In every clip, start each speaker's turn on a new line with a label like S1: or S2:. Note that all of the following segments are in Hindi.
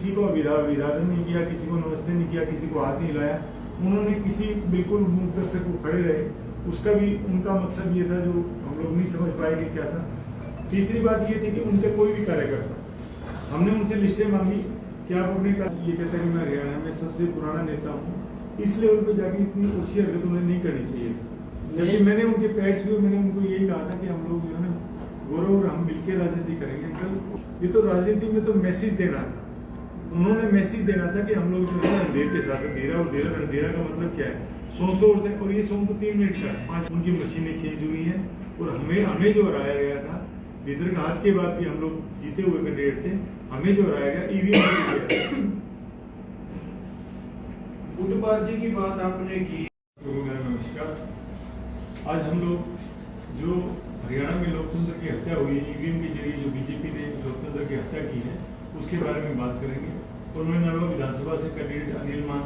S1: किसी को अभिवादन नहीं किया, किसी को नमस्ते नहीं किया, किसी को हाथ नहीं हिलाया। उन्होंने किसी बिल्कुल मुंह दर्शक को खड़े रहे, उसका भी उनका मकसद ये था जो हम लोग नहीं समझ पाए कि क्या था। तीसरी बात ये थी कि उनके कोई भी कार्यकर्ता, हमने उनसे लिस्टें मांगी कि आप अपने ये कहते हैं कि मैं हरियाणा में सबसे पुराना नेता हूँ, इस लेवल पे जाके इतनी अच्छी हरकत उन्हें नहीं करनी चाहिए। जबकि मैंने उनके पैर छुए, मैंने उनको यही कहा था कि हम लोग जो है ना गौरव और हम मिलकर राजनीति करेंगे। अंकल ये तो राजनीति में तो मैसेज देना था, उन्होंने मैसेज देना था कि हम लोग जो है अंधेर के साथ अंधेरा, और अंधेरा का मतलब क्या है, सॉन्ग तो होते हैं और ये सॉन्ग तो 3 मिनट का है, 5 उनकी मशीनें चेंज हुई हैं और हमें जो हराया गया था भीतर का हाथ के बाद भी हम लोग जीते हुए कैंडिडेट थे, हमें जो हराया गया ईवीएम।
S2: गुटबाजी की बात आपने की।
S1: नमस्कार। आज हम लोग जो हरियाणा में लोकतंत्र की हत्या हुई है, ईवीएम के जरिए जो बीजेपी ने लोकतंत्र की हत्या की है, उसके बारे में बात करेंगे। और मैं नलवा विधानसभा से कैंडिडेट अनिल मान,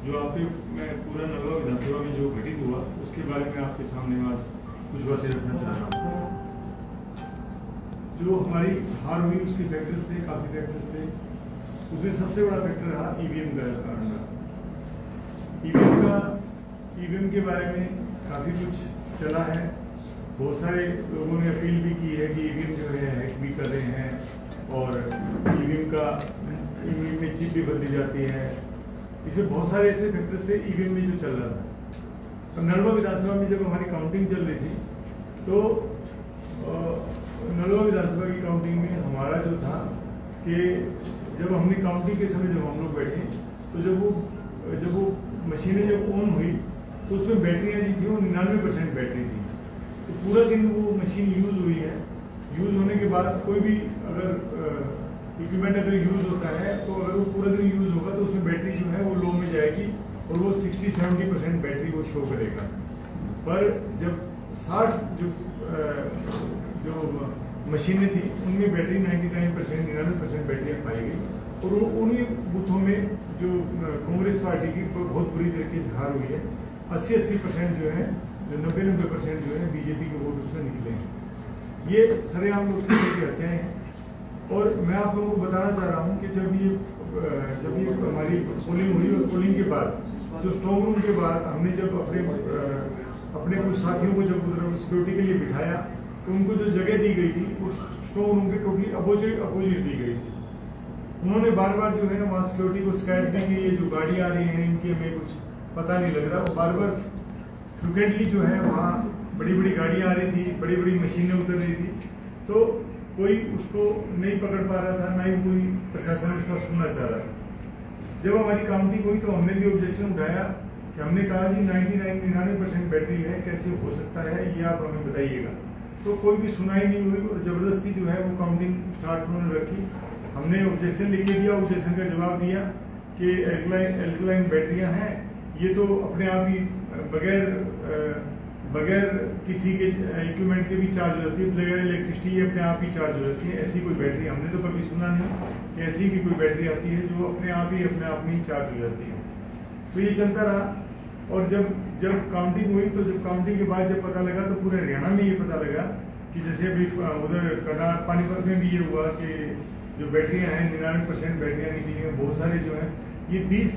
S1: जो आपके मैं पूरा नलवा विधानसभा में जो घटित हुआ उसके बारे में आपके सामने आज कुछ बातें रखना चाह रहा हूँ। जो हमारी हार हुई उसके फैक्टर्स थे, काफी फैक्टर्स थे, उसमें सबसे बड़ा फैक्टर रहा ईवीएम का कारण रहा। ईवीएम के बारे में काफी कुछ चला है, बहुत सारे लोगों ने अपील भी की है कि ईवीएम जो है हैक भी कर रहे हैं और ईवीएम में चिप भी बदली जाती है। इसमें बहुत सारे ऐसे फैक्टर्स थे ईवीएम में जो चल रहा था। तो नलवा विधानसभा में जब हमारी काउंटिंग चल रही थी तो नलवा विधानसभा की काउंटिंग में हमारा जो था कि जब हमने काउंटिंग के समय जब हम लोग बैठे तो जब वो मशीनें जब ऑन हुई तो उसमें बैटरियाँ जो थी वो 99% बैटरी थी। तो पूरा दिन वो मशीन यूज़ हुई है। यूज़ होने के बाद कोई भी अगर इक्विपमेंट अगर यूज़ होता है तो अगर वो पूरा दिन यूज़ होगा तो उसमें बैटरी जो है वो लो में जाएगी और वो 60-70% बैटरी वो शो करेगा। पर जब 60 जो मशीनें थी उनमें बैटरी 99% बैटरियाँ पाई गई और उन्हीं बूथों में जो कांग्रेस पार्टी की बहुत बुरी तरीके से हार हुई है। 80% जो है, जो 90% जो है बीजेपी के वोट उसमें निकले हैं। ये सरेआम लोकतंत्र की हत्याएं हैं। और मैं आप लोगों को बताना चाह रहा हूँ कि जब ये हमारी पोलिंग हुई और पोलिंग के बाद जो स्ट्रॉन्ग रूम के बाद हमने जब अपने कुछ साथियों को जब उधर सिक्योरिटी के लिए बिठाया तो उनको जो जगह दी गई थी उस स्ट्रॉन्ग रूम के टोटली अपोजिट दी गई थी। उन्होंने बार बार जो है वहाँ सिक्योरिटी को शिकायत भी की, ये जो गाड़ी आ रही है इनकी हमें कुछ पता नहीं लग रहा। वो बार बार फ्रिक्वेंटली जो है वहाँ बड़ी बड़ी गाड़ियाँ आ रही थी, बड़ी बड़ी मशीनें उतर रही थी, तो कोई उसको नहीं पकड़ पा रहा था, ना ही कोई प्रशासन उसका सुनना चाह रहा था। जब हमारी काउंटिंग हुई तो हमने भी ऑब्जेक्शन उठाया कि हमने कहा जी 99% बैटरी है, कैसे हो सकता है, ये आप हमें बताइएगा। तो कोई भी सुनाई नहीं हुई और जबरदस्ती जो है वो काउंटिंग स्टार्ट उन्होंने रखी। हमने ऑब्जेक्शन लिख के दिया, ऑब्जेक्शन का जवाब दिया कि एल्कलाइन बैटरियाँ हैं, ये तो अपने आप ही बगैर किसी के इक्विपमेंट के भी चार्ज हो जाती है, बगैर इलेक्ट्रिसिटी ये अपने आप ही चार्ज हो जाती है। ऐसी कोई बैटरी हमने तो कभी सुना नहीं कि ऐसी भी कोई बैटरी आती है जो अपने आप ही चार्ज हो जाती है। तो ये चलता रहा और जब काउंटिंग हुई तो जब काउंटिंग के बाद जब पता लगा तो पूरे हरियाणा में ये पता लगा कि जैसे अभी उधर पानीपत में भी ये हुआ कि जो बैटरियाँ हैं 99% बैटरियाँ निकली हैं। बहुत सारे जो है ये 20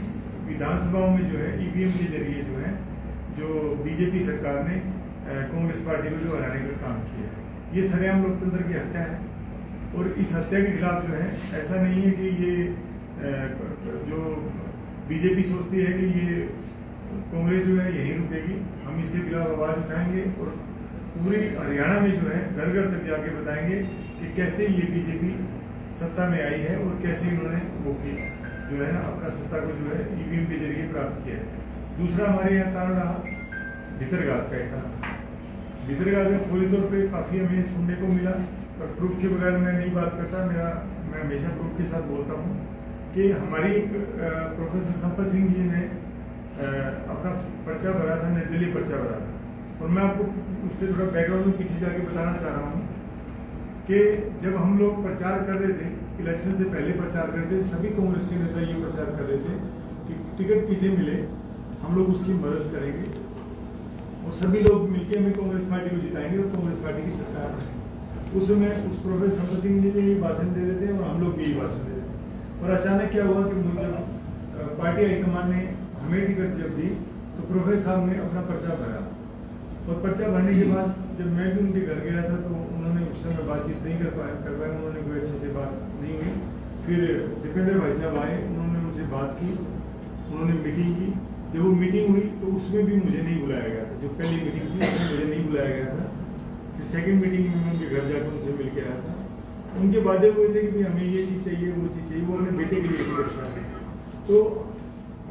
S1: विधानसभाओं में जो है ईवीएम के जरिए जो है जो बीजेपी सरकार ने कांग्रेस पार्टी को जो हराने का काम किया है, ये सरेआम लोकतंत्र की हत्या है। और इस हत्या के खिलाफ जो है ऐसा नहीं है कि ये जो बीजेपी सोचती है कि ये कांग्रेस जो है यहीं रुकेगी। हम इसके खिलाफ आवाज उठाएंगे और पूरे हरियाणा में जो है घर घर तक जाके बताएंगे कि कैसे ये बीजेपी सत्ता में आई है और कैसे इन्होंने वो की जो है ना अपना सत्ता को जो है ईवीएम के जरिए प्राप्त किया है। दूसरा हमारे यहाँ कारण रहा भीतरघात का एक कारण। भीतरघात में फौरी तौर पे काफ़ी हमें सुनने को मिला, पर प्रूफ के बगैर मैं नहीं बात करता। मैं हमेशा प्रूफ के साथ बोलता हूँ कि हमारी प्रोफेसर संपत सिंह जी ने अपना पर्चा भरा था, निर्दलीय पर्चा भरा था। और मैं आपको उससे थोड़ा बैकग्राउंड में पीछे जाके बताना चाह रहा हूँ कि जब हम लोग प्रचार कर रहे थे, इलेक्शन से पहले प्रचार कर रहे थे, सभी कांग्रेस के नेता ये प्रचार कर रहे थे कि टिकट किसे मिले हम लोग उसकी मदद करेंगे और सभी लोग मिलकर हमें कांग्रेस पार्टी को जिताएंगे और कांग्रेस पार्टी की सरकार बनेगी। उस समय उस प्रोफेसर संपत सिंह जी ने ये भाषण दे रहे थे और हम लोग भी यही भाषण दे रहे थे। और अचानक क्या हुआ कि मुझे पार्टी हाईकमान ने हमें टिकट जब दी तो प्रोफेसर साहब ने अपना पर्चा भरा, और पर्चा भरने के बाद जब मैं भी उनके घर गया था तो उन्होंने उस समय बातचीत नहीं कर पाया, उन्होंने कोई अच्छे से बात नहीं हुई। फिर दीपेंद्र भाई साहब आए, उन्होंने मुझसे बात की, उन्होंने मीटिंग की। जब वो मीटिंग हुई तो उसमें भी मुझे नहीं बुलाया गया था, जो पहली मीटिंग थी उसमें मुझे नहीं बुलाया गया था। फिर सेकंड मीटिंग में मैं उनके घर जाकर उनसे मिल के आया था। उनके वादे हुए थे कि हमें ये चीज़ चाहिए, वो चीज़ चाहिए, वो अपने बेटे के लिए टिकट चाहते। तो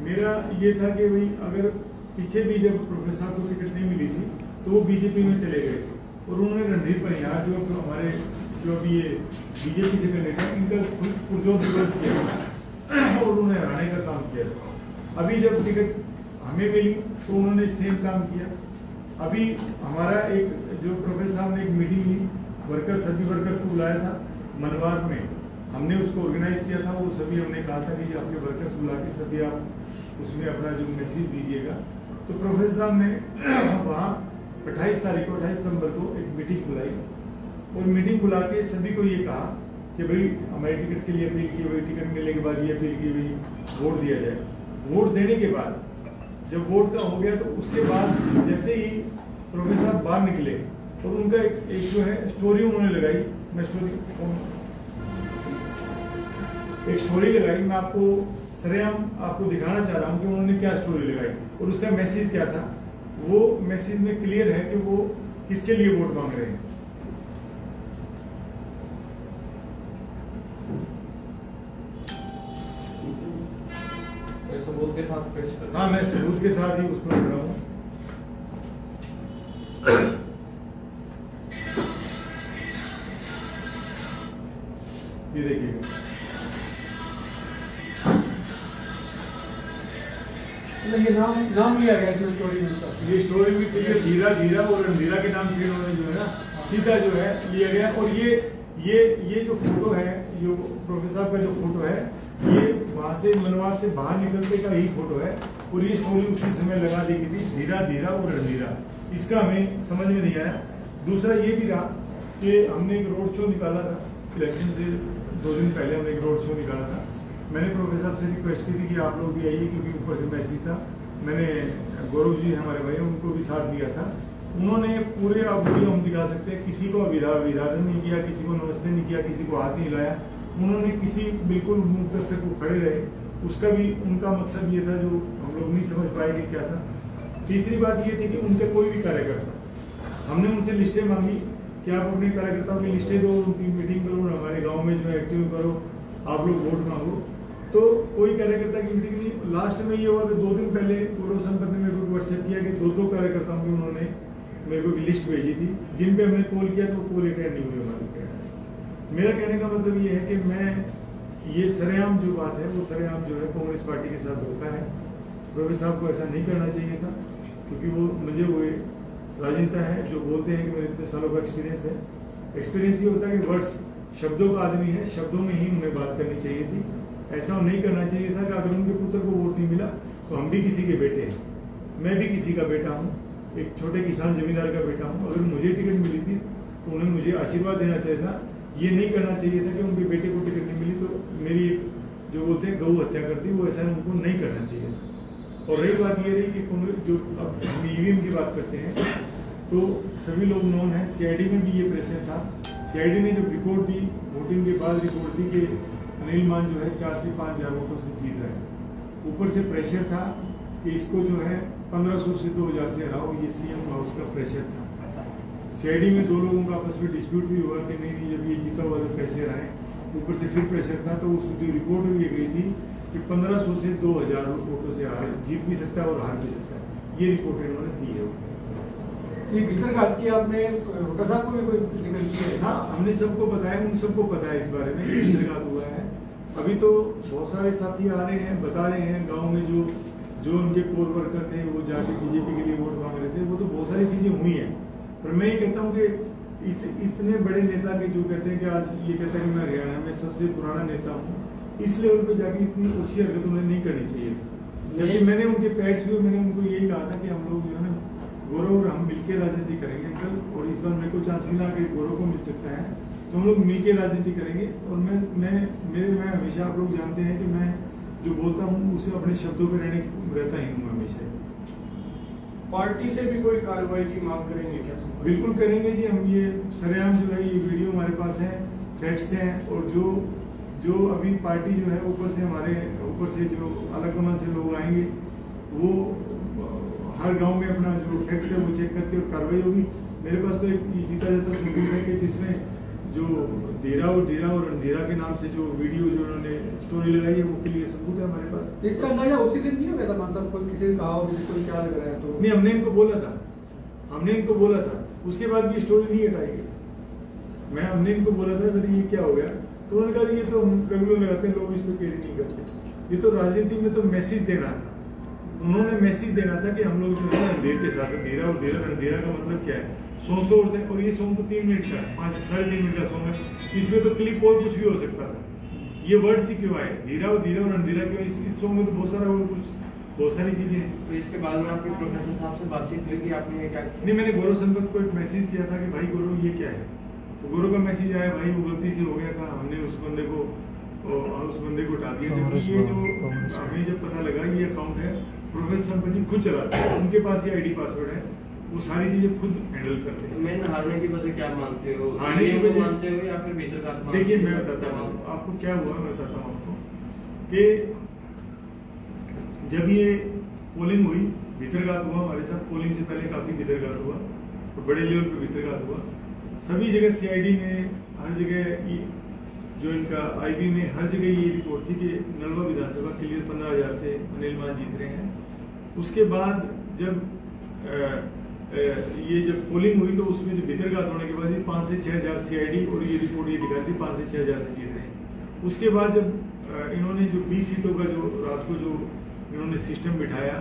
S1: मेरा ये था कि भाई अगर पीछे भी जब प्रोफेसर साहब को टिकट नहीं मिली थी तो वो बीजेपी में चले गए और उन्होंने रणधीर परिहार जो हमारे जो अभी ये बीजेपी से कैंडिडेट इनका पुरजोर विरोध किया और उन्होंने हराने का काम किया। अभी जब टिकट हमें मिली तो उन्होंने सेम काम किया। अभी हमारा एक जो प्रोफेसर साहब ने एक मीटिंग ली, सभी वर्कर्स को बुलाया था मनवार में, हमने उसको ऑर्गेनाइज किया था। वो सभी हमने कहा था कि आपके वर्कर्स बुला के सभी आप उसमें अपना जो मैसेज दीजिएगा। तो प्रोफेसर साहब ने वहाँ 28 सितंबर को एक मीटिंग बुलाई और मीटिंग बुला के सभी को ये कहा कि भाई हमारी टिकट के लिए अपील की, भाई टिकट मिलने के बाद ये अपील की भाई वोट दिया जाए। वोट देने के बाद जब वोट का हो गया तो उसके बाद जैसे ही प्रोफेसर साहब बाहर निकले और उनका एक जो है स्टोरी उन्होंने लगाई, मैं एक स्टोरी लगाई, मैं आपको सरेआम आपको दिखाना चाह रहा हूँ कि उन्होंने क्या स्टोरी लगाई और उसका मैसेज क्या था। वो मैसेज में क्लियर है कि वो किसके लिए वोट मांग रहे हैं।
S2: सबूत के साथ पेश कर।
S1: हाँ, मैं सबूत के साथ ही उसको कर रहा हूँ। ये देखिए,
S3: ये नाम लिया गया इसमें स्टोरी में।
S1: ये स्टोरी भी ठीक है, धीरा धीरा और रणधीरा के नाम से इन्होंने जो है ना सीधा जो है लिया गया। और ये जो फोटो है, जो प्रोफेसर साहब का जो फोटो है, ये वहां से मनवार से बाहर निकलने का ही फोटो है और ये स्टोरी उसी समय लगा दी गई थी, धीरा धीरा और रणधीरा। इसका हमें समझ में नहीं आया। दूसरा ये भी रहा कि हमने एक रोड शो निकाला था इलेक्शन से 2 दिन पहले, हमने एक रोड शो निकाला था। मैंने प्रोफेसर साहब से रिक्वेस्ट की थी कि आप लोग भी आइए, क्योंकि ऊपर से मैसेज था। मैंने गौरव जी हमारे भाई उनको भी साथ दिया था। उन्होंने पूरे आप वीडियो हम दिखा सकते हैं, किसी को अभिवादन नहीं किया, किसी को नमस्ते नहीं किया, किसी को हाथ नहीं हिलाया। उन्होंने किसी बिल्कुल मुंह दर्शक को खड़े रहे, उसका भी उनका मकसद ये था जो हम लोग नहीं समझ पाए कि क्या था। तीसरी बात ये थी कि उनके कोई भी कार्यकर्ता, हमने उनसे लिस्टें मांगी कि आप अपने कार्यकर्ताओं की लिस्टें दो, उनकी मीटिंग करो, हमारे गाँव में जो है एक्टिव करो, आप लोग वोट मांगो। तो कोई कार्यकर्ता की मीटिंग नहीं। लास्ट में ये हुआ कि 2 दिन पहले गौरव संपत ने मेरे को व्हाट्सएप किया कि 2 कार्यकर्ताओं की उन्होंने मेरे को लिस्ट भेजी थी, जिन पे हमने कॉल किया तो कॉल अटेंड नहीं हुई हमारी। मेरा कहने का मतलब ये है कि मैं ये सरेआम जो बात है वो सरेआम जो है कांग्रेस पार्टी के साथ धोखा है। प्रोफेसर साहब को ऐसा नहीं करना चाहिए था, क्योंकि वो मुझे हुए राजनेता है जो बोलते हैं कि मेरे इतने सालों का एक्सपीरियंस है। एक्सपीरियंस ये होता है कि वर्ड्स, शब्दों का आदमी है, शब्दों में ही उन्हें बात करनी चाहिए थी। ऐसा नहीं करना चाहिए था कि अगर उनके पुत्र को वोट नहीं मिला तो हम भी किसी के बेटे हैं, मैं भी किसी का बेटा हूँ, एक छोटे किसान जमींदार का बेटा हूँ। अगर मुझे टिकट मिली थी तो उन्हें मुझे आशीर्वाद देना चाहिए था। ये नहीं करना चाहिए था कि उनके बेटे को टिकट नहीं मिली तो मेरी एक जो बोलते हैं गौ हत्या कर दी, वो ऐसा उनको नहीं करना चाहिए था। और रही बात ये रही कि जो अब हम ईवीएम की बात करते हैं तो सभी लोग नॉन है, सीआईडी में भी ये प्रेशर था। सीआईडी ने जब रिपोर्ट दी, वोटिंग के बाद रिपोर्ट दी कि अनिल मान जो है 4 से 5 हज़ार वोटों से जीत रहा है। ऊपर से प्रेशर था कि इसको जो है 1500 से 2000 से हराओ, ये सीएम हाउस का प्रेशर था। सीआईडी में 2 लोगों का आपस में डिस्प्यूट भी हुआ कि नहीं जब ये जीता हुआ तो कैसे रहे। ऊपर से फिर प्रेशर था, तो उस जो रिपोर्ट भी गई थी कि 1500 से 2000 वोटों से जीत भी सकता है और हार भी सकता है। ये रिपोर्ट इन्होंने दी है।
S3: ये भीतरघात की आपने रोटा साहब को भी कोई जिक्र किया है?
S1: हाँ, हमने सबको बताया, उन सबको पता है इस बारे में भीतरघात हुआ है। अभी तो बहुत सारे साथी आ रहे हैं, बता रहे हैं गाँव में जो उनके कोर वर्कर थे वो जाके बीजेपी के लिए वोट मांग रहे थे। वो तो बहुत सारी चीजें हुई हैं, पर मैं ये कहता हूँ कि इतने बड़े नेता के जो कहते हैं कि आज ये कहते हैं कि मैं हरियाणा में सबसे पुराना नेता हूँ, इस लेवल पे जाके इतनी अच्छी हरकत उन्हें नहीं करनी चाहिए। जबकि मैंने उनके पैड्स में मैंने उनको यही कहा था कि हम लोग जो है ना गौरव और हम मिलकर राजनीति करेंगे कल, और इस बार मेरे को चांस मिला कि गौरव को मिल सकता है तो हम लोग मिलकर राजनीति करेंगे। और मैं हमेशा, आप लोग जानते हैं कि मैं जो बोलता हूँ उसे अपने शब्दों पर रहता ही हूँ हमेशा।
S2: पार्टी से भी कोई कार्रवाई की मांग करेंगे क्या?
S1: बिल्कुल करेंगे जी। हम ये सरेआम जो है ये वीडियो हमारे पास है, फैक्ट्स हैं, और जो अभी पार्टी जो है ऊपर से हमारे ऊपर से जो अलग से लोग आएंगे वो हर गांव में अपना जो फैक्ट्स है वो चेक करके और कार्रवाई होगी। मेरे पास तो एक जीता जाता सबूत है कि जिसमें जो धीरा और अंधेरा के नाम से जो वीडियो जो उन्होंने स्टोरी लगाई है वो के लिए सबूत है हमारे पास।
S3: इसका अंदाजा उसी दिन नहीं हुआ था मान साहब, कोई किसी ने कहा हो कि कोई क्या लग रहा है तो
S1: नहीं, हमने इनको बोला था, उसके बाद भी स्टोरी नहीं हटाई गई। हमने इनको बोला था सर ये क्या हो गया, तो उन्होंने कहा ये तो हम रेगुलर लगाते हैं, लोग इस पर केयर नहीं करते। ये तो राजनीति में तो मैसेज देना था, उन्होंने मैसेज देना था कि हम लोग जो है अंधेर के साथ अंधेरा का मतलब क्या है, सॉन्ग तो होते हैं, और ये सॉन्ग तो 3 मिनट का है, 3.5 मिनट का सॉन्ग है, इसमें तो क्लिप और कुछ भी हो सकता था। ये वर्ड ही क्यों आए, धीरा और अंधेरा क्यों? इस सॉन्ग में तो बहुत सारी चीजें हैं।
S4: तो इसके बाद में आपके प्रोफेसर साहब से बातचीत हुई कि आपने ये क्या?
S1: नहीं, मैंने गौरव संपत को एक मैसेज किया था कि भाई गौरव ये क्या है, तो गौरव का मैसेज आया भाई वो गलती से हो गया था, हमने उस बंदे को हटा दिया। जबकि ये जो हमें जब पता लगा ये अकाउंट है प्रोफेसर संपत जी खुद चलाते हैं, उनके पास ये आईडी पासवर्ड है, वो सारी चीजें खुद हैंडल करते हैं।
S4: मेन हारने की वजह क्या मानते हो?
S1: हारने की वजह
S4: मानते हो या फिर भीतर का?
S1: देखिए मैं बताता हूँ आपको क्या हुआ, मैं बताता हूँ आपको कि जब ये पोलिंग हुई, भीतरघात हुआ हमारे साथ, पोलिंग से पहले काफी भीतरघात हुआ, तो बड़े लेवल पे भीतरघात हुआ। सभी जगह सीआईडी में, हर जगह जो इनका आईबी में, हर जगह ये रिपोर्ट थी कि नलवा विधानसभा क्लियर 15,000 से अनिल मान जीत रहे हैं। उसके बाद जब पोलिंग हुई तो उसमें जो भीतरघात होने के बाद 5 से 6,000 सीआईडी, और ये रिपोर्ट ये दिखाती 5 से 6,000 से जीत रहे हैं। उसके बाद जब इन्होंने जो 20 सीटों का जो रात को जो इन्होंने सिस्टम बिठाया,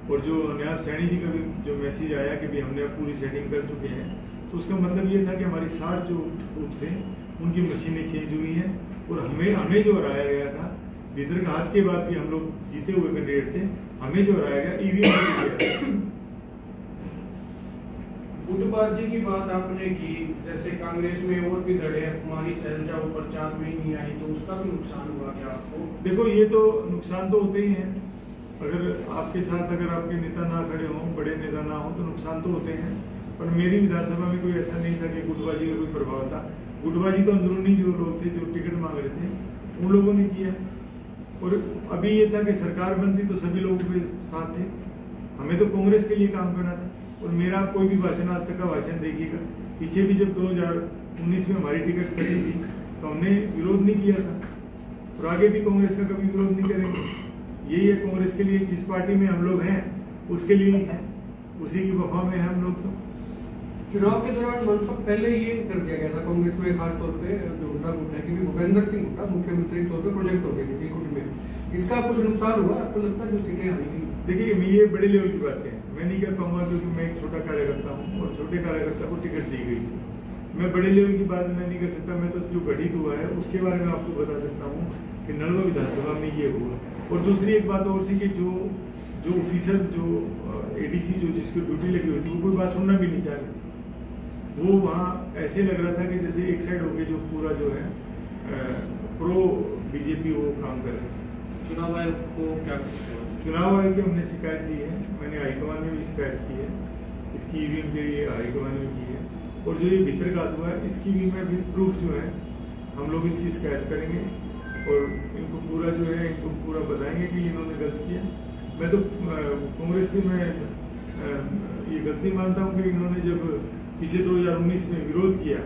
S1: और जो नायब सैनी जी का भी जो मैसेज आया कि भाई हमने पूरी सेटिंग कर चुके हैं, तो उसका मतलब ये था कि हमारी 60 जो बूथ थे उनकी मशीनें चेंज हुई हैं, और हमें जो हराया गया था भीतरघात के बाद भी हम लोग जीते हुए कैंडिडेट थे, हमें जो हराया गया ईवीएम।
S2: गुटबाजी की बात आपने की, जैसे कांग्रेस में और भी धड़े हैं, कुमारी सैलजा वो प्रचार में ही नहीं आई, तो उसका भी नुकसान हुआ क्या आपको?
S1: देखो ये तो नुकसान तो होते ही हैं, अगर आपके साथ अगर आपके नेता ना खड़े हों, बड़े नेता ना हो, तो नुकसान तो होते हैं। पर मेरी विधानसभा में कोई ऐसा नहीं था कि गुटबाजी का कोई प्रभाव था। गुटबाजी तो अंदरूनी जो लोग थे जो टिकट मांग रहे थे उन लोगों ने किया, और अभी ये था कि सरकार बनती तो सभी लोगों के साथ थे, हमें तो कांग्रेस के लिए काम करना था। और मेरा कोई भी भाषण आज तक का भाषण देखिएगा, पीछे भी जब 2019 में हमारी टिकट कटी थी तो हमने विरोध नहीं किया था, और आगे भी कांग्रेस का कभी विरोध नहीं करेंगे। यही है कांग्रेस के लिए, जिस पार्टी में हम लोग हैं उसके लिए है, उसी की वफा में है हम लोग। तो
S3: चुनाव के दौरान मंच पर पहले ये कर दिया गया था कांग्रेस में, खासतौर पे जो हुड्डा गुट है कि भूपेंद्र सिंह हुड्डा मुख्यमंत्री के तौर पर प्रोजेक्ट हो गए थे गुट में, इसका कुछ नुकसान हुआ आपको लगता है जो सीटें आई थी?
S1: देखिए ये बड़े लेवल की बात है, मैं नहीं कर पाऊंगा क्योंकि मैं एक छोटा कार्यकर्ता हूँ, और छोटे कार्यकर्ता को टिकट दी गई थी। मैं बड़े लेवल की बात मैं नहीं कर सकता, मैं तो जो घटित हुआ है उसके बारे में आपको बता सकता हूँ कि नलवा विधानसभा में ये हुआ। और दूसरी एक बात और थी कि जो ऑफिसर जो एडीसी जो जिसकी ड्यूटी लगी हुई थी वो कोई बात सुनना भी नहीं चाह रही, वो वहाँ ऐसे लग रहा था कि जैसे एक साइड होके जो पूरा जो है प्रो बीजेपी वो काम कर रहे हैं।
S4: चुनाव आयोग को क्या कहते हैं?
S1: चुनाव आयोग की हमने शिकायत दी है, मैंने हाईकमान में भी शिकायत की है, इसकी ईवीएम के लिए हाईकमान में की है, और जो ये भीतरघात हुआ है इसकी भी मैं प्रूफ जो है हम लोग इसकी शिकायत करेंगे, और इनको पूरा जो है इनको पूरा बताएंगे कि इन्होंने गलत किया। मैं तो कांग्रेस की मैं ये गलती मानता हूँ कि इन्होंने जब पीछे 2019 में विरोध किया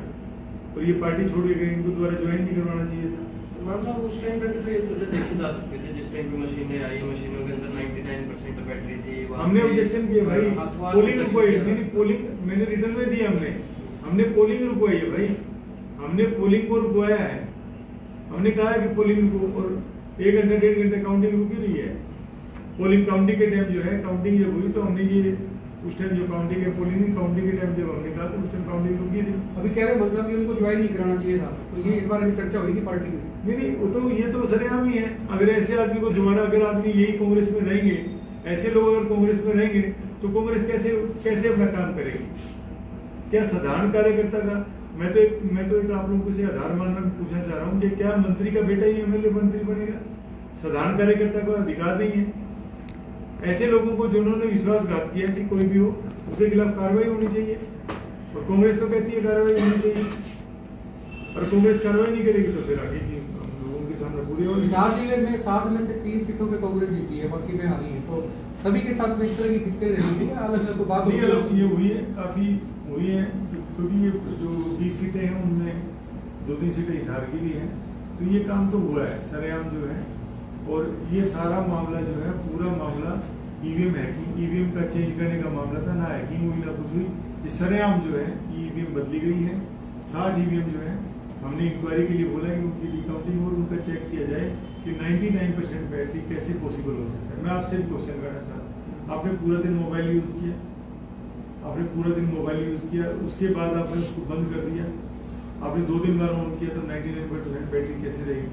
S1: और ये पार्टी छोड़ के गए, इनको दोबारा ज्वाइन नहीं करवाना चाहिए था।
S4: मान साहब उस टाइम पे भी तो ये चीजें देखी जा सकती थी, जिस टाइम पे मशीनें आई, मशीनों के अंदर 99% बैटरी थी।
S1: हमने ऑब्जेक्शन किया भाई, पोलिंग रुकवाई, मैंने रिटर्न में दिया, हमने पोलिंग रुकवाई है भाई, हमने पोलिंग को रुकवाया है, हमने कहा है कि पोलिंग को, और 1 घंटा 1.5 घंटा काउंटिंग रुकी रही है। पोलिंग काउंटिंग के टाइम जो है, काउंटिंग जब हुई तो हमने ये उस टाइम जो काउंटिंग है, पोलिंग काउंटिंग के टाइम जब हमने कहा तो उस टाइम काउंटिंग रुकी थी।
S3: अभी कह रहे हैं मतलब कि उनको ज्वाइन नहीं कराना चाहिए था, तो ये इस बारे में चर्चा हुई थी पार्टी में?
S1: नहीं, वो तो ये तो सरेआम ही है। अगर ऐसे आदमी को दोबारा, अगर आदमी यही कांग्रेस में रहेंगे, ऐसे लोग अगर कांग्रेस में रहेंगे तो कांग्रेस कैसे अपना काम करेगी? क्या साधारण कार्यकर्ता का, मैं तो एक आप लोगों से आधार मानक पूछना चाह रहा हूँ कि क्या मंत्री का बेटा ही एमएलए मंत्री बनेगा? साधारण कार्यकर्ता को अधिकार नहीं है। ऐसे लोगों को जिन्होंने विश्वासघात किया कि कोई भी हो उसके खिलाफ कार्रवाई होनी चाहिए, और कांग्रेस तो कहती है कार्रवाई होनी चाहिए, और कांग्रेस कार्रवाई नहीं करेगी तो फिर आगे की लोगों के सामने पूरी होगी।
S3: 7 जिले में 7 में से 3 सीटों पे कांग्रेस जीती है, बाकी में हारी है। तो सभी के साथ में इस तरह की दिक्कतें रही है, अलग अलग बात
S1: नहीं, अलग ये हुई है, काफी हुई है, क्योंकि ये जो 20 सीटें हैं उनमें 2-3 सीटें हिसार की भी हैं, तो ये काम तो हुआ है सरेआम जो है। और ये सारा मामला जो है, पूरा मामला ईवीएम हैकिंग, ईवीएम का चेंज करने का मामला था, ना हैकिंग हुई ना कुछ हुई। ये सरेआम जो है ईवीएम बदली गई है। 60 ईवीएम जो है हमने इंक्वायरी के लिए बोला कि उनकी रिकाउंटिंग और उनका चेक किया जाए कि 99% बैटरी कैसे पॉसिबल हो सकता है। मैं आपसे भी क्वेश्चन करना चाहता हूँ, आपने पूरा दिन मोबाइल यूज किया, उसके बाद आपने उसको बंद कर दिया, आपने 2 दिन बाद ऑन किया तो 99% बैटरी कैसे रहेगी?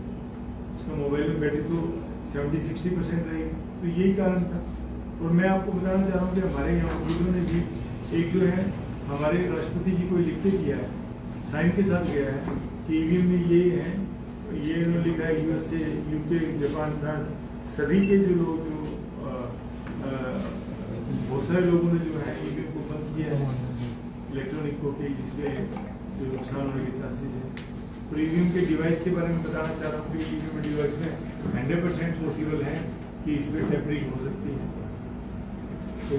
S1: उसका मोबाइल में बैटरी तो 70-60% रहेगी। तो यही कारण था। और मैं आपको बताना चाह रहा हूँ कि हमारे यहाँ वकीलों ने भी एक जो है हमारे राष्ट्रपति जी को लिख के किया है, साइन के साथ गया है कि ईवीएम में ये है, ये उन्होंने लिखा है यूएसए, यूके, जापान, फ्रांस, सभी के जो लोग बहुत सारे लोगों ने जो है ईवीएम को बंद किया है, इलेक्ट्रॉनिक कॉपी, जिसमें जो नुकसान होने के चांसेस है। तो ईवीएम के डिवाइस के बारे में बताना चाह रहा हूँ कि ईवीएम डिवाइस में 100% पॉसिबल है कि इसमें टेम्परिंग हो सकती है। तो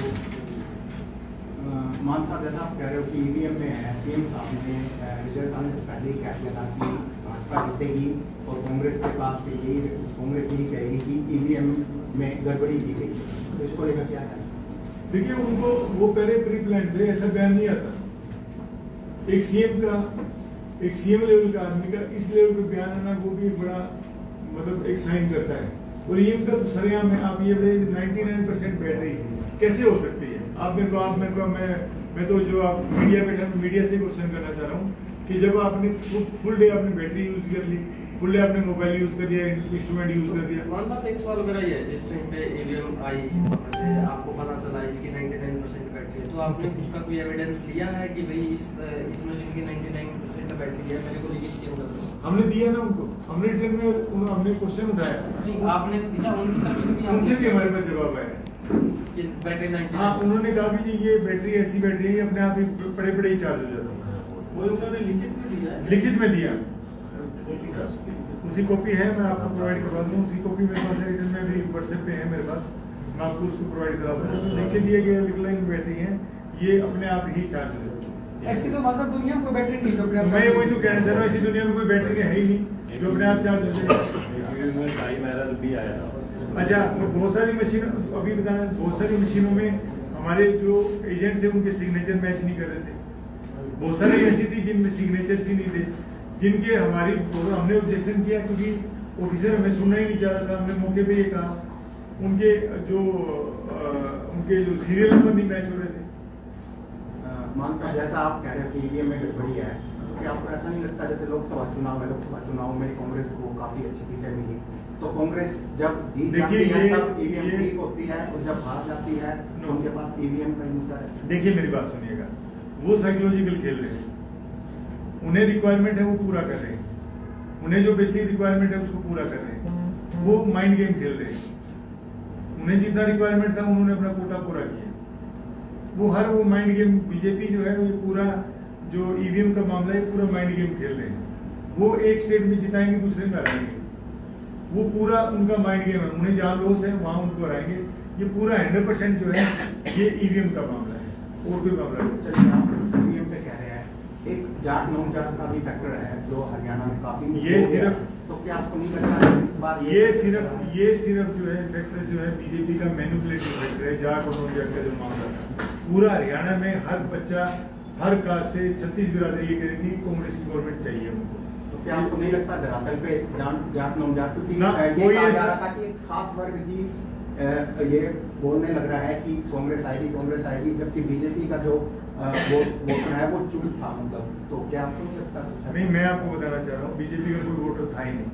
S5: मान साहब, जैसा आप कह रहे हो कि ईवीएम में है, पीएम साहब ने रिजल्ट आने से पहले ही कह दिया था कि भाजपा जीतेगी, और कांग्रेस के पास भी यही, कांग्रेस यही कहेगी कि ईवीएम में गड़बड़ी की गई। तो इसको लेकर क्या है?
S1: देखिए, उनको वो पहले प्री प्लान थे, ऐसा बयान नहीं आता। एक सीएम लेवल का आदमी का इस लेवल पे बयान आना, वो भी बड़ा मतलब एक साइन करता है। और ये तो सरेआम है, आप ये 99% बैटरी कैसे हो सकती है? आप मेरे को मैं तो जो आप मीडिया पे मीडिया से क्वेश्चन करना चाह रहा हूँ कि जब आपने फुल डे आपने बैटरी यूज कर ली, फुल डे आपने मोबाइल यूज कर दिया, इंस्ट्रूमेंट यूज कर दिया।
S4: मान साहब, एक सवाल मेरा ये है, जिस टाइम पे ईवीएम आई, आपको पता चला इसकी 99% बैटरी है, तो आपने उसका कोई एविडेंस लिया है कि भाई इस मशीन की 99% बैटरी है, मेरे को लिखित के अंदर?
S1: हमने दिया ना उनको, हमने रिटर्न में हमने क्वेश्चन उठाया,
S4: नहीं, आपने दिया, उनकी तरफ से भी
S1: उनसे भी हमारे पास जवाब आया।
S4: बैटरी 99।
S1: हाँ, उन्होंने कहा कि ये बैटरी ऐसी बैटरी है, अपने आप ही बड़े ही चार्ज हो जाता है।
S5: वो उन्होंने
S1: लिखित में दिया, उसी कॉपी है, मैं आपको प्रोवाइड करवा दूँ। उसी कॉपी मेरे पास है, रिटर्न में भी व्हाट्सएप पे है मेरे पास, मैं आपको उसको प्रोवाइड करा दूँ। उसमें लिख के दिया गया रिक्लाइन बैटरी है, ये अपने आप ही चार्ज हो जाती है।
S3: ऐसी तो मतलब दुनिया में कोई बैटरी नहीं जो अपने आप-
S1: मैं वही तो कहना चाह रहा हूँ, ऐसी दुनिया में कोई बैटरी है ही नहीं जो अपने आप चार्ज हो जाएगा।
S6: भी आया।
S1: अच्छा, बहुत सारी मशीनों, अभी बताना, बहुत सारी मशीनों में हमारे जो एजेंट थे उनके सिग्नेचर मैच नहीं कर रहे थे। बहुत सारी ऐसी थी जिनमें सिग्नेचर ही नहीं थे, जिनके हमने ऑब्जेक्शन किया क्योंकि ऑफिसर हमें सुनना ही नहीं चाह रहा था। हमने मौके पे ये कहा, उनके जो सीरियल नंबर नहीं मैच हो रहे थे।
S5: मान साहब, जैसा आप कह रहे हो कि ईवीएम में गड़बड़ी है, तो क्या आपको ऐसा नहीं लगता जैसे लोकसभा चुनाव है, लोकसभा चुनाव में कांग्रेस को काफी अच्छी सीटें मिली, तो कांग्रेस जब जीत जाती है तब ईवीएम ठीक होती है, और जब हार जाती है तो उनके पास ईवीएम का मुद्दा है?
S1: देखिए, मेरी बात सुनिएगा, वो साइकोलॉजिकल खेल रहे हैं, उन्हें रिक्वायरमेंट है वो पूरा कर रहे हैं, उन्हें जो बेसिक रिक्वायरमेंट है उसको पूरा कर रहे हैं, वो माइंड गेम खेल रहे हैं। उन्हें जितना रिक्वायरमेंट था उन्होंने अपना कोटा पूरा किया। वो माइंड गेम, बीजेपी जो है ये पूरा जो ईवीएम का मामला है पूरा माइंड गेम खेल रहे हैं। वो एक स्टेट में जिताएंगे, दूसरे में हराएंगे, वो पूरा उनका माइंड गेम है। उन्हें जहाँ लॉस है वहां उनको हराएंगे। ये पूरा 100% जो है ये ईवीएम का मामला है, और कोई मामला नहीं।
S5: चलिए, आप ईवीएम पे कह रहे हैं, एक जाट नॉन जाट का भी फैक्टर है जो हरियाणा में काफी
S1: ये सिर्फ,
S5: तो क्या आपको नहीं लगता है इस बार
S1: ये सिर्फ जो है फैक्टर जो है बीजेपी का मैनिपुलेटिव फैक्टर है। जाट और नॉन जाट का जो मामला था, पूरा हरियाणा में हर बच्चा, हर कास्ट से 36 बिरादरी ये कह रही थी कांग्रेस की गवर्नमेंट चाहिए उनको।
S5: तो क्या आपको नहीं लगता धरातल पे जाट नॉन जाट, क्योंकि
S1: ना,
S5: ये
S1: कोई
S5: कहा जा
S1: ऐसा-
S5: रहा था कि खास वर्ग की ये बोलने लग रहा है कि कांग्रेस आएगी, जबकि बीजेपी का जो वोटर है वो चूक था, मतलब। तो क्या आपको नहीं लगता?
S1: नहीं, मैं आपको बताना चाह रहा हूँ, बीजेपी का कोई वोटर था ही नहीं।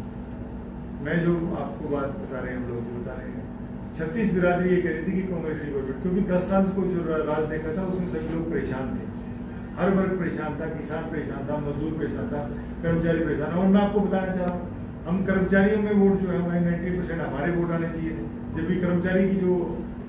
S1: मैं जो आपको बात बता रहे हैं, हम लोग जो बता रहे हैं, 36 बिरादरी ये कह रही थी कि कांग्रेस की गवर्नमेंट, क्योंकि 10 साल को जो राज देखा था उसमें सभी लोग परेशान थे। हर वर्ग परेशान था, किसान परेशान था, मजदूर परेशान था, कर्मचारी परेशान था। और मैं आपको बताना चाह रहा हूँ, हम कर्मचारियों में वोट जो है हमारे 90% हमारे वोट आने चाहिए थे। जबकि कर्मचारी की जो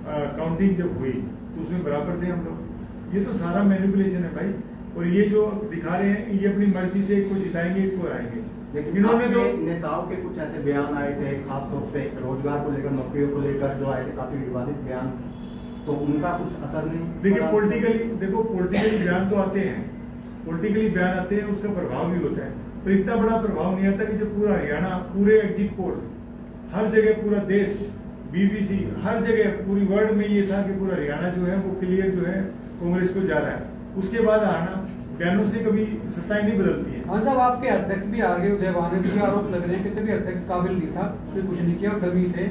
S1: काउंटिंग जब हुई तो उसमें बराबर थे हम लोग। ये तो सारा मैनिपुलेशन है भाई। और ये जो दिखा रहे हैं, ये अपनी मर्जी से एक को जिताएंगे, एक को हराएंगे।
S5: लेकिन
S1: इन्होंने तो
S5: नेताओं के कुछ ऐसे बयान आए थे, खासतौर पे रोजगार को लेकर, नौकरियों को लेकर जो आए थे, काफी विवादित बयान, तो उनका कुछ असर नहीं?
S1: देखिए पॉलिटिकली बयान तो आते हैं, पॉलिटिकली बयान आते हैं, उसका प्रभाव भी होता है, पर इतना बड़ा प्रभाव नहीं आता कि जब पूरा हरियाणा, पूरे एग्जिट पोल, हर जगह, पूरा देश, BBC, हर जगह पूरी वर्ल्ड में ये था कि पूरा हरियाणा जो है वो क्लियर जो है कांग्रेस को जा रहा है। उसके बाद आना बयानों से कभी सत्ताएं नहीं बदलती है।
S3: हाँ साहब, आपके अध्यक्ष भी आगे उदयवान जी आरोप लग रहे हैं कि तभी अध्यक्ष काबिल नहीं था, उसने कुछ नहीं किया और डमी थे,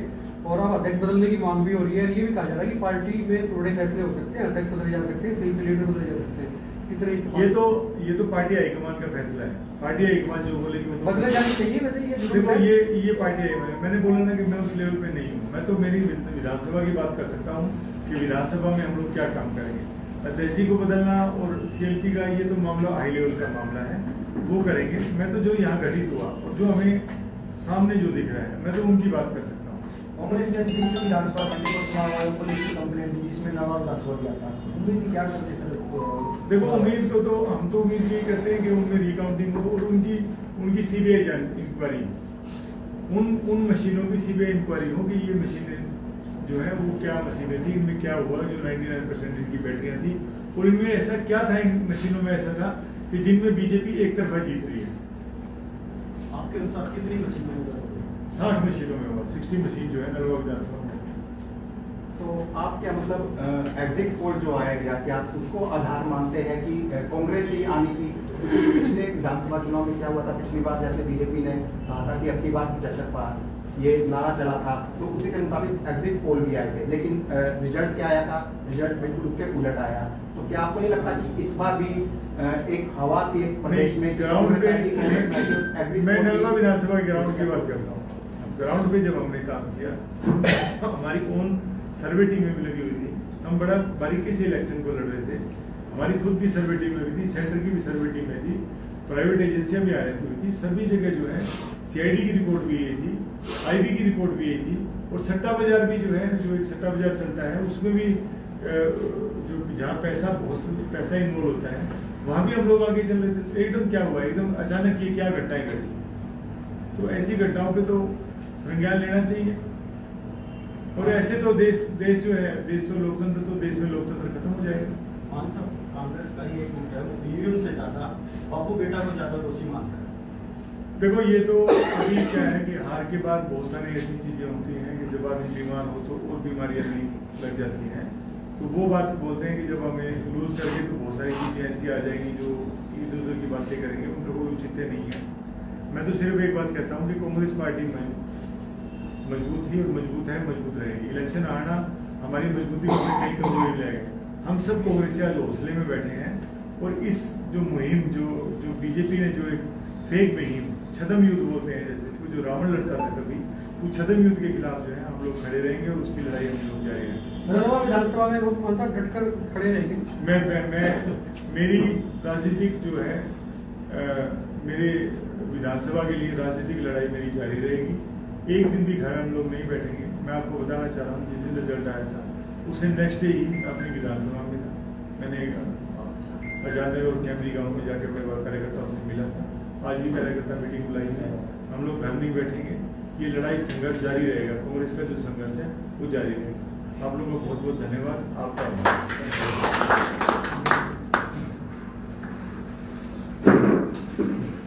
S3: और अब अध्यक्ष बदलने की मांग भी हो रही है। ये भी कहा जा रहा है कि पार्टी में थोड़े फैसले हो सकते हैं, अध्यक्ष बदले जा सकते हैं, सिंपल लीडर बदले जा सकते हैं।
S1: ये तो पार्टी हाईकमान का फैसला है। पार्टी हाईकमान जो बोलेगी वो
S3: बदले जाने चाहिए। वैसे
S1: देखो ये पार्टी हाईकमान, मैंने बोला ना कि मैं उस लेवल पे नहीं हूँ। मैं तो मेरी विधानसभा की बात कर सकता हूँ कि विधानसभा में हम लोग क्या काम करेंगे। अध्यक्ष जी को बदलना और CLP का ये तो मामला हाई लेवल का मामला है, वो करेंगे। मैं तो जो यहाँ घटित हुआ और जो हमें सामने जो दिख रहा है, मैं तो उनकी बात कर सकता हूँ।
S6: कांग्रेस ने दिल्ली से विधानसभा मंडी को चुनाव आयोग को लेकर कंप्लेंट दी, जिसमें नवा विधानसभा दिया था। उम्मीद क्या करते सर?
S1: देखो उम्मीद को तो हम तो उम्मीद ये करते हैं कि उनमें रिकाउंटिंग हो और उनकी CBI इंक्वायरी, उन मशीनों की CBI इंक्वायरी हो कि ये मशीनें जो है वो क्या मशीनें थी, इनमें क्या हुआ जो 99% इनकी बैटरियां थी, और इनमें ऐसा क्या था, इन मशीनों में ऐसा था कि जिनमें बीजेपी एक तरफा जीत रही है।
S6: आपके अनुसार कितनी मशीन में होगा?
S1: 60 मशीनों में हुआ, 60 मशीन जो है नलवा विधानसभा में।
S5: तो आप क्या मतलब एग्जिट पोल जो आया गया, क्या आप उसको आधार मानते हैं कि कांग्रेस ही आनी थी? पिछले विधानसभा चुनाव में क्या हुआ था, पिछली बार जैसे बीजेपी ने कहा था कि अब की बात 75 पार, ये नारा चला था, तो उसी के मुताबिक एग्जिट पोल भी आए थे, लेकिन रिजल्ट क्या आया था? रिजल्ट बिल्कुल उसके उलट आया। तो क्या आपको नहीं लगता कि इस बार भी एक हवा थी एक प्रदेश में
S1: ग्राउंड पे? मैं नलवा विधानसभा के ग्राउंड की बात करता हूँ। ग्राउंड पे जब हमने काम किया, हमारी ओन सर्वे टीमें भी लगी हुई थी, हम बड़ा बारीकी से इलेक्शन को लड़ रहे थे। हमारी खुद की सर्वे टीम लगी थी, सेंटर की भी सर्वे टीमें थी, प्राइवेट एजेंसियां भी आए हुई थी। सभी जगह जो है CID की रिपोर्ट भी यही थी, IB की रिपोर्ट भी यही थी, और सट्टा बाजार भी जो है, जो एक सट्टा बाजार चलता है उसमें भी जो जहाँ पैसा इन्वॉल्व होता है वहाँ भी हम लोग आगे चल रहे थे। एकदम क्या हुआ, एकदम अचानक ये क्या घटनाएं घटी। तो ऐसी घटनाओं पे तो संज्ञान लेना चाहिए। और ऐसे तो देश जो है, देश तो लोकतंत्र, तो देश में लोकतंत्र खत्म हो जाएगा।
S6: मान साहब, कांग्रेस का ही एक मुद्दा है, वो EVM से ज्यादा पप्पू बेटा को ज्यादा दोषी मानता है।
S1: देखो ये तो अभी क्या है कि हार के बाद बहुत सारी ऐसी चीजें होती हैं कि जब आदमी बीमार हो तो और बीमारियां नहीं लग जाती हैं। तो वो बात बोलते हैं कि जब हमें लूज करके तो बहुत सारी चीजें ऐसी आ जाएंगी जो इधर उधर की बातें करेंगे, उनका कोई औचित्य नहीं है। मैं तो सिर्फ एक बात कहता हूँ कि कांग्रेस पार्टी में मजबूत थी और मजबूत है, मजबूत रहेगी। इलेक्शन आना हमारी मजबूती को कहीं कमजोरी लाएगा। हम सब कांग्रेसी आज हौसले में बैठे हैं, और इस जो मुहिम जो बीजेपी ने जो एक फेक मुहिम, छदम युद्ध बोलते हैं जैसे, इसको जो रावण लड़ता था कभी, वो छदम युद्ध के खिलाफ जो है हम लोग खड़े रहेंगे और उसकी लड़ाई हम लोग जारी रहेंगे।
S3: विधानसभा में वो कौन सा डटकर खड़े रहेंगे?
S1: मैं मेरी राजनीतिक जो है मेरे विधानसभा के लिए राजनीतिक लड़ाई मेरी जारी रहेगी। एक दिन भी घर हम लोग नहीं बैठेंगे। मैं आपको बताना चाह रहा हूँ, जिस दिन रिजल्ट आया था उसे नेक्स्ट डे ही मैं अपनी विधानसभा में था। मैंने अजानर और कैमरी गांव में जाकर अपने कार्यकर्ताओं से मिला था। आज भी कार्यकर्ता मीटिंग बुलाई है। हम लोग घर नहीं बैठेंगे, ये लड़ाई संघर्ष जारी रहेगा। कांग्रेस का जो संघर्ष है वो जारी रहेगा। आप लोगों को बहुत बहुत धन्यवाद। आपका